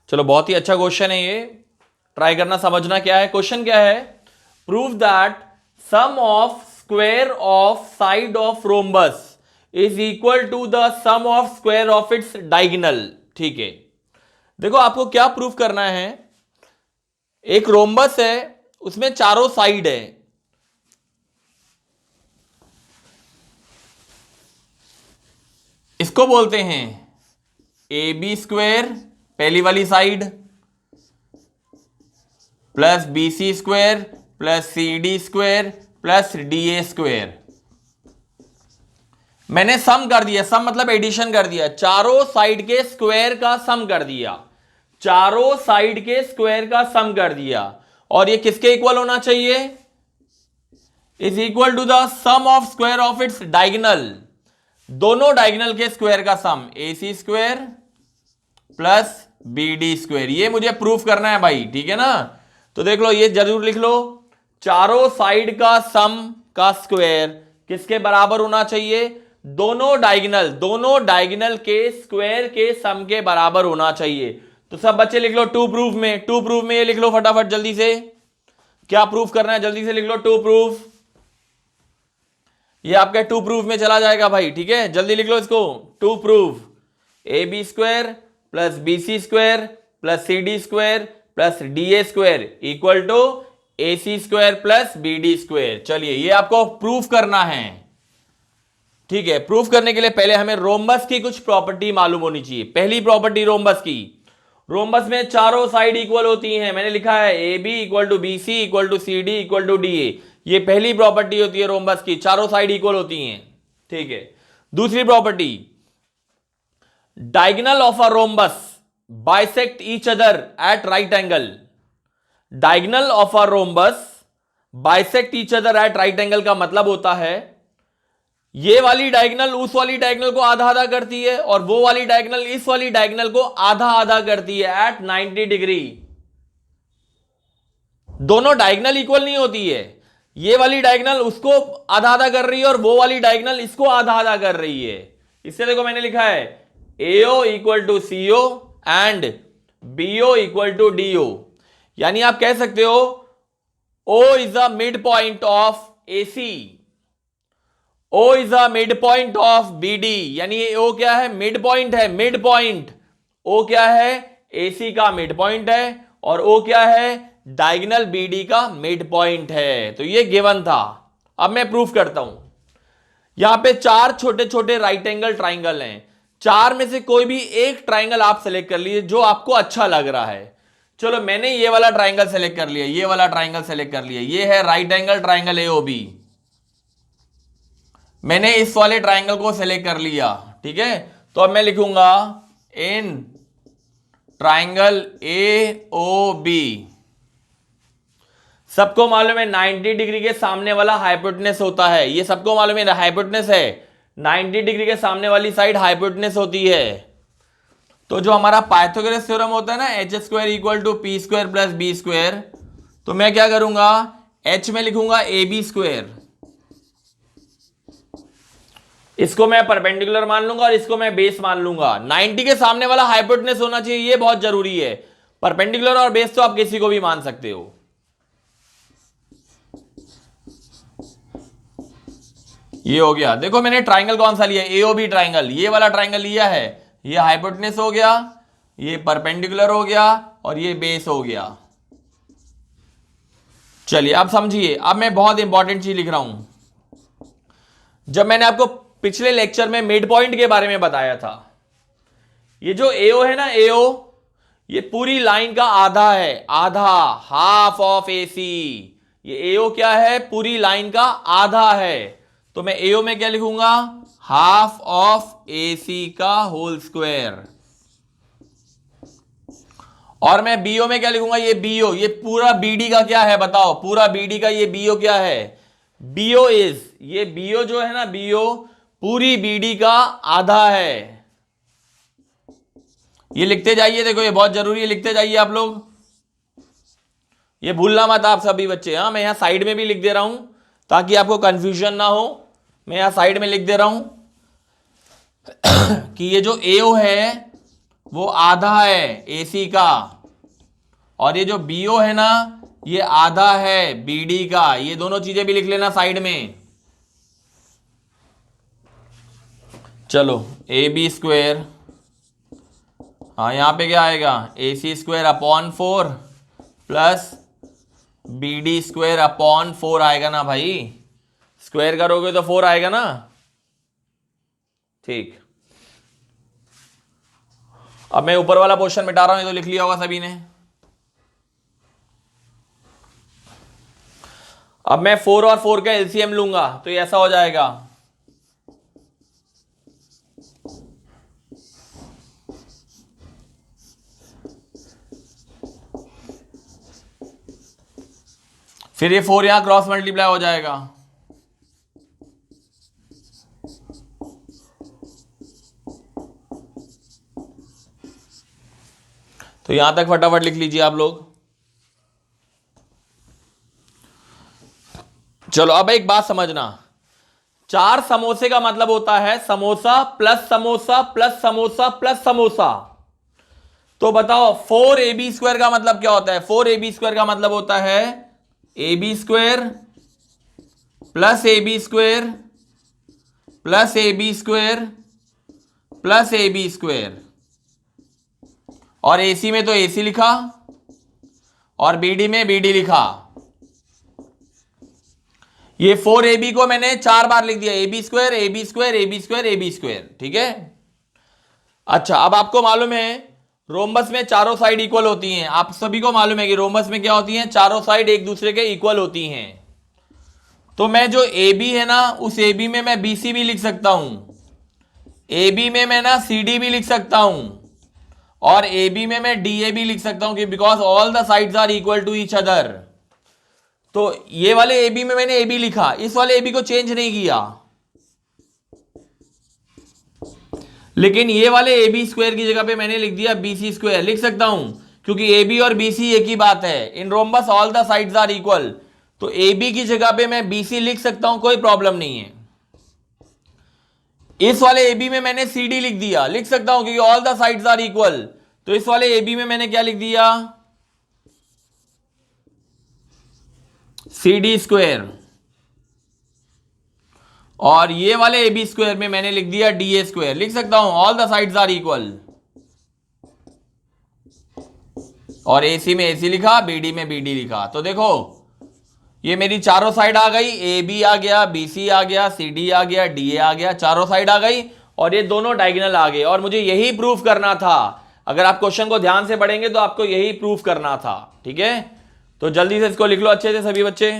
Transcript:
चलो बहुत ही अच्छा क्वेश्चन है ये, ट्राई करना समझना क्या है। क्वेश्चन क्या है, prove that sum of square of side of rhombus is equal to the sum of square of its diagonal. ठीक है, देखो आपको क्या प्रूव करना है, एक रोम्बस है उसमें चारों साइड है, इसको बोलते हैं ए बी स्क्वायर पहली वाली side plus B C square plus C D square plus D A square. मैंने सम कर दिया, सम मतलब एडिशन कर दिया, चारों साइड के स्क्वायर का सम कर दिया, चारों साइड के स्क्वायर का सम कर दिया। और ये किसके इक्वल होना चाहिए, is equal to the sum of square of its diagonal, दोनों डायगोनल के स्क्वायर का sum A C square plus B D square. ये मुझे प्रूफ करना है भाई, ठीक है ना। तो देख लो, ये जरूर लिख लो, चारों साइड का सम का स्क्वायर किसके बराबर होना चाहिए, दोनों डायगोनल के स्क्वायर के सम के बराबर होना चाहिए। तो सब बच्चे लिख लो टू प्रूफ में ये लिख लो फटाफट जल्दी से, क्या प्रूफ करना है जल्दी से लिख लो, टू प्रूफ। ये आपके टू प्रूफ में चला जाएगा भाई, ठीक है, जल्दी लिख लो इसको, to prove A B square plus B C square plus C D square plus D A square equal to A C square plus B D square. चलिए ये आपको प्रूफ करना है, ठीक है। प्रूफ करने के लिए पहले हमें रोम्बस की कुछ प्रॉपर्टी मालूम होनी चाहिए। पहली प्रॉपर्टी रोम्बस की, रोम्बस में चारों साइड इक्वल होती हैं, मैंने लिखा है A B equal to B C equal to C D equal to D A, ये पहली प्रॉपर्टी होती है रोम्बस की, चारों साइड इक्वल होती हैं, ठीक है। दूसरी property, diagonal of a rhombus bisect each other at right angle, diagonal of a rhombus bisect each other at right angle का मतलब होता है ये वाली डायगोनल उस वाली डायगोनल को आधा आधा करती है और वो वाली डायगोनल इस वाली डायगोनल को आधा आधा करती है एट 90 डिग्री। दोनों डायगोनल इक्वल नहीं होती है, ये वाली डायगोनल उसको आधा आधा कर रही है और वो वाली डायगोनल इसको आधा आधा कर रही है। इससे देखो मैंने लिखा है AO equal to CO and BO equal to DO, यानी आप कह सकते हो O is the mid point of AC, O is the mid point of BD, यानी O क्या है, मिड पॉइंट है, मिड पॉइंट। O क्या है, AC का मिड पॉइंट है और O क्या है, डायगोनल BD का मिड पॉइंट है। तो ये गिवन था। अब मैं प्रूफ करता हूं, यहां पे चार छोटे छोटे राइट एंगल ट्राइंगल हैं, चार में से कोई भी एक ट्राइंगल आप सेलेक्ट कर लीजिए जो आपको अच्छा लग रहा है। चलो मैंने ये वाला ट्राइंगल सेलेक्ट कर लिया, ये वाला ट्राइंगल सेलेक्ट कर लिया, ये है राइट एंगल ट्राइंगल AOB। मैंने इस वाले ट्राइंगल को सेलेक्ट कर लिया, ठीक है। तो अब मैं लिखूंगा इन ट्राइंगल AOB, सबको मालूम है 90 डिग्री के सामने वाला हाइपोटेनस होता है, ये सबको मालूम है हाइपोटेनस है, 90 डिग्री के सामने वाली साइड हाइपोटेनस होती है। तो जो हमारा पाइथागोरस थ्योरम होता है ना, H square equal to P square plus B square, तो मैं क्या करूंगा, H में लिखूंगा AB स्क्वायर, इसको मैं परपेंडिकुलर मान लूंगा और इसको मैं बेस मान लूंगा। 90 के सामने वाला हाइपोटेनस होना चाहिए, ये बहुत जरूरी है। परपेंडिकुलर और बेस तो आप किसी को भी मान सकते हो। ये हो गया, देखो मैंने ट्राइंगल कौन सा लिया, AOB ट्राइंगल, ये वाला ट्राइंगल लिया है, ये हाइपोटेनस हो गया, ये परपेंडिकुलर हो गया और ये बेस हो गया। चलिए अब समझिए, अब मैं बहुत इंपॉर्टेंट चीज लिख रहा हूं। जब मैंने आपको पिछले लेक्चर में मिड पॉइंट के बारे में बताया था, ये जो AO है ना, AO ये पूरी लाइन का आधा है, आधा, हाफ ऑफ AC। ये AO क्या है, पूरी लाइन का आधा है, तो मैं AO में क्या लिखूंगा, हाफ ऑफ AC का होल स्क्वायर। और मैं BO में क्या लिखूंगा, ये BO, ये पूरा BD का क्या है बताओ, पूरा BD का ये BO क्या है, BO इज, ये BO जो है ना, BO पूरी BD का आधा है। ये लिखते जाइए, देखो ये बहुत जरूरी है, लिखते जाइए आप लोग, ये भूलना मत आप सभी बच्चे। हाँ, मैं यहां साइड में भी लिख दे रहा हूं ताकि आपको कंफ्यूजन ना हो, मैं यहां साइड में लिख दे रहा हूं कि ये जो AO है वो आधा है AC का, और ये जो BO है ना ये आधा है BD का। ये दोनों चीजें भी लिख लेना साइड में। चलो AB स्क्वेयर, हाँ यहां पे क्या आएगा, AC square upon 4 plus BD square upon 4 आएगा ना भाई, स्क्वायर करोगे तो 4 आएगा ना। ठीक, अब मैं ऊपर वाला पोर्शन मिटा रहा हूं, ये तो लिख लिया होगा सभी ने। अब मैं 4 और 4 का एलसीएम लूंगा तो ये ऐसा हो जाएगा, फिर ये 4 यहां क्रॉस मल्टीप्लाई हो जाएगा, तो यहां तक फटाफट लिख लीजिए आप लोग। चलो अब एक बात समझना, 4 समोसे का मतलब होता है samosa plus samosa plus samosa plus samosa. तो बताओ 4AB स्क्वायर का मतलब क्या होता है? 4AB स्क्वायर का मतलब होता है AB square plus AB square plus AB square plus AB square, और AC में तो AC लिखा और BD में BD लिखा। ये 4AB को मैंने 4 बार लिख दिया, AB square AB square AB square AB square, ठीक है। अच्छा, अब आपको मालूम है रोम्बस में चारों साइड इक्वल होती हैं। आप सभी को मालूम है कि रोम्बस में क्या होती हैं, चारों साइड एक दूसरे के इक्वल होती हैं। तो मैं जो AB है ना उस AB में मैं BC भी लिख सकता हूं, AB में मैं ना CD भी लिख सकता हूं, और AB में मैं DA भी लिख सकता हूं कि because all the sides are equal to each other. तो ये वाले AB में मैंने AB लिखा, इस वाले AB को चेंज नहीं किया, लेकिन ये वाले AB स्क्वायर की जगह पे मैंने लिख दिया BC स्क्वायर। लिख सकता हूं क्योंकि AB और BC एक ही बात है, in rhombus all the sides are equal, तो AB की जगह पे मैं BC लिख सकता हूं, कोई प्रॉब्लम नहीं है। इस वाले AB में मैंने CD लिख दिया, लिख सकता हूं क्योंकि all the sides are equal, तो इस वाले AB में मैंने क्या लिख दिया, CD स्क्वायर, और ये वाले AB स्क्वायर में मैंने लिख दिया DA स्क्वायर। लिख सकता हूं all the sides are equal, और AC में AC लिखा, BD में BD लिखा। तो देखो ये मेरी चारों साइड आ गई, AB आ गया, BC आ गया, CD आ गया, DA आ गया, चारों साइड आ गई, और ये दोनों डायगोनल आ गए। और मुझे यही प्रूफ करना था, अगर आप क्वेश्चन को ध्यान से पढ़ेंगे तो आपको यही प्रूफ करना था, ठीक है। तो जल्दी से इसको लिख लो अच्छे से सभी बच्चे।